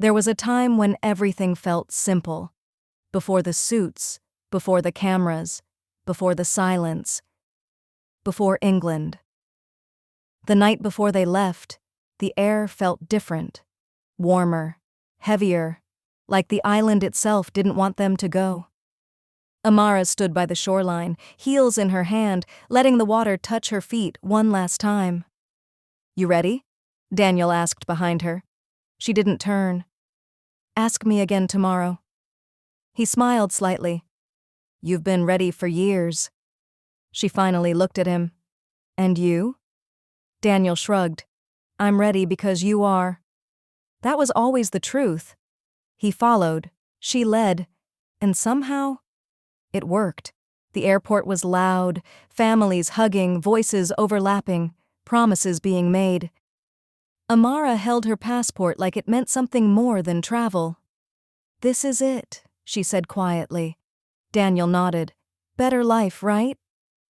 There was a time when everything felt simple. Before the suits, before the cameras, before the silence, before England. The night before they left, the air felt different. Warmer, heavier, like the island itself didn't want them to go. Amara stood by the shoreline, heels in her hand, letting the water touch her feet one last time. "You ready?" Daniel asked behind her. She didn't turn. "Ask me again tomorrow." He smiled slightly. "You've been ready for years." She finally looked at him. "And you?" Daniel shrugged. "I'm ready because you are." That was always the truth. He followed, she led, and somehow, it worked. The airport was loud, families hugging, voices overlapping, promises being made. Amara held her passport like it meant something more than travel. "This is it," she said quietly. Daniel nodded. "Better life, right?"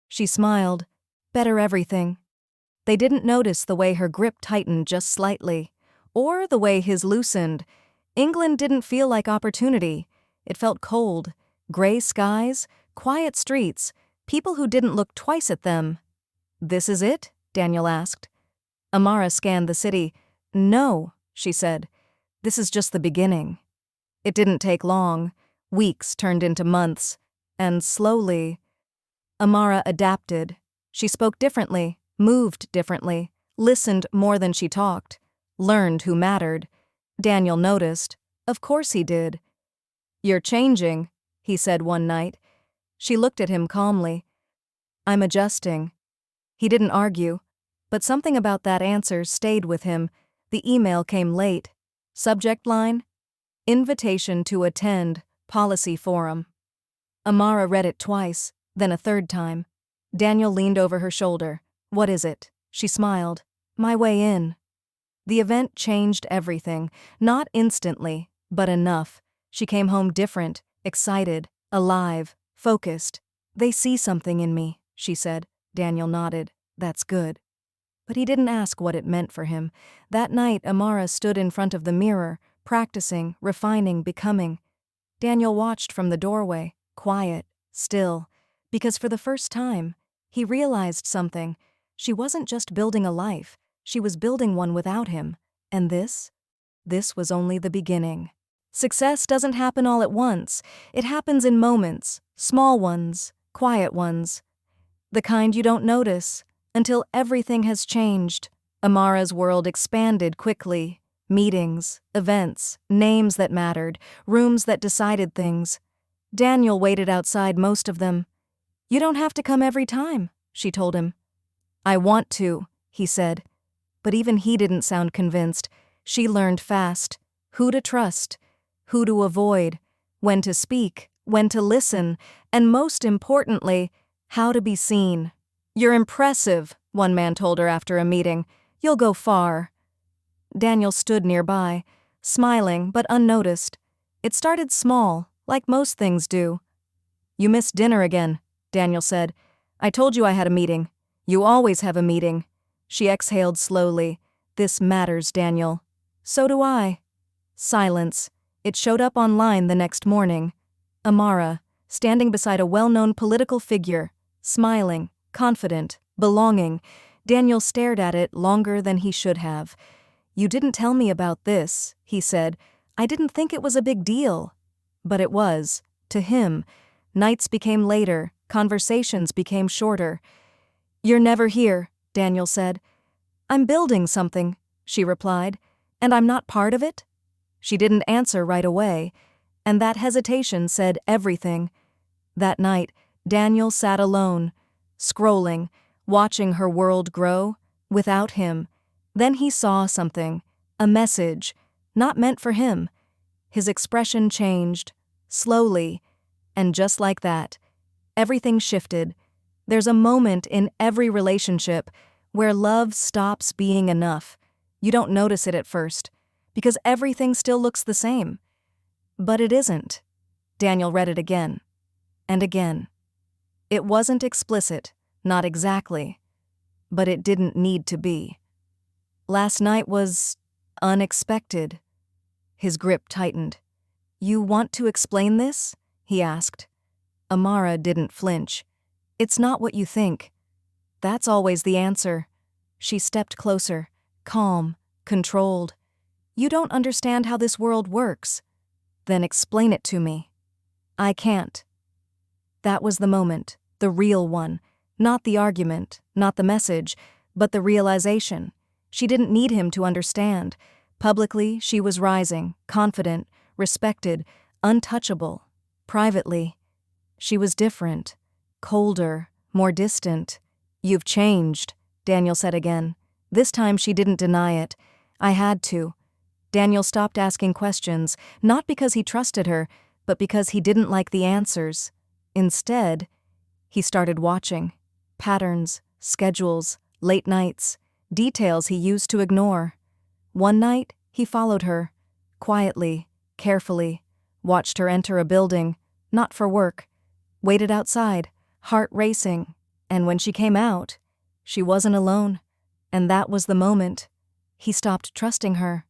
She smiled. "Better everything." They didn't notice the way her grip tightened just slightly, or the way his loosened. England didn't feel like opportunity. It felt cold. Gray skies, quiet streets, people who didn't look twice at them. "This is it?" Daniel asked. Amara scanned the city. "No," she said. "This is just the beginning." It didn't take long. Weeks turned into months. And slowly, Amara adapted. She spoke differently, moved differently, listened more than she talked, learned who mattered. Daniel noticed. Of course he did. "You're changing," he said one night. She looked at him calmly. "I'm adjusting." He didn't argue, but something about that answer stayed with him. The email came late. Subject line: "Invitation to attend policy forum." Amara read it twice, then a third time. Daniel leaned over her shoulder. "What is it?" She smiled. "My way in." The event changed everything, not instantly, but enough. She came home different, excited, alive, focused. "They see something in me," she said. Daniel nodded. "That's good." But he didn't ask what it meant for him. That night, Amara stood in front of the mirror, practicing, refining, becoming. Daniel watched from the doorway, quiet, still, because for the first time, he realized something. She wasn't just building a life, she was building one without him. And this was only the beginning. Success doesn't happen all at once. It happens in moments, small ones, quiet ones. The kind you don't notice, until everything has changed. Amara's world expanded quickly. Meetings, events, names that mattered, rooms that decided things. Daniel waited outside most of them. "You don't have to come every time," she told him. "I want to," he said. But even he didn't sound convinced. She learned fast who to trust, who to avoid, when to speak, when to listen, and most importantly, how to be seen. "You're impressive," one man told her after a meeting. "You'll go far." Daniel stood nearby, smiling but unnoticed. It started small, like most things do. "You missed dinner again," Daniel said. "I told you I had a meeting." "You always have a meeting." She exhaled slowly. "This matters, Daniel." "So do I." Silence. It showed up online the next morning. Amara, standing beside a well-known political figure, smiling, confident, belonging. Daniel stared at it longer than he should have. "You didn't tell me about this," he said. "I didn't think it was a big deal." But it was. To him. Nights became later, conversations became shorter. "You're never here," Daniel said. "I'm building something," she replied. "And I'm not part of it?" She didn't answer right away, and that hesitation said everything. That night, Daniel sat alone, scrolling, watching her world grow, without him. Then he saw something, a message, not meant for him. His expression changed, slowly, and just like that, everything shifted. There's a moment in every relationship where love stops being enough. You don't notice it at first, because everything still looks the same. But it isn't. Daniel read it again, and again. It wasn't explicit, not exactly, but it didn't need to be. Last night was unexpected. His grip tightened. "You want to explain this?" he asked. Amara didn't flinch. "It's not what you think." That's always the answer. She stepped closer, calm, controlled. "You don't understand how this world works." "Then explain it to me." "I can't." That was the moment, the real one. Not the argument, not the message, but the realization. She didn't need him to understand. Publicly, she was rising, confident, respected, untouchable. Privately, she was different, colder, more distant. "You've changed," Daniel said again. This time she didn't deny it. "I had to." Daniel stopped asking questions, not because he trusted her, but because he didn't like the answers. Instead, he started watching. Patterns, schedules, late nights, details he used to ignore. One night, he followed her, quietly, carefully, watched her enter a building, not for work, waited outside, heart racing, and when she came out, she wasn't alone. And that was the moment he stopped trusting her.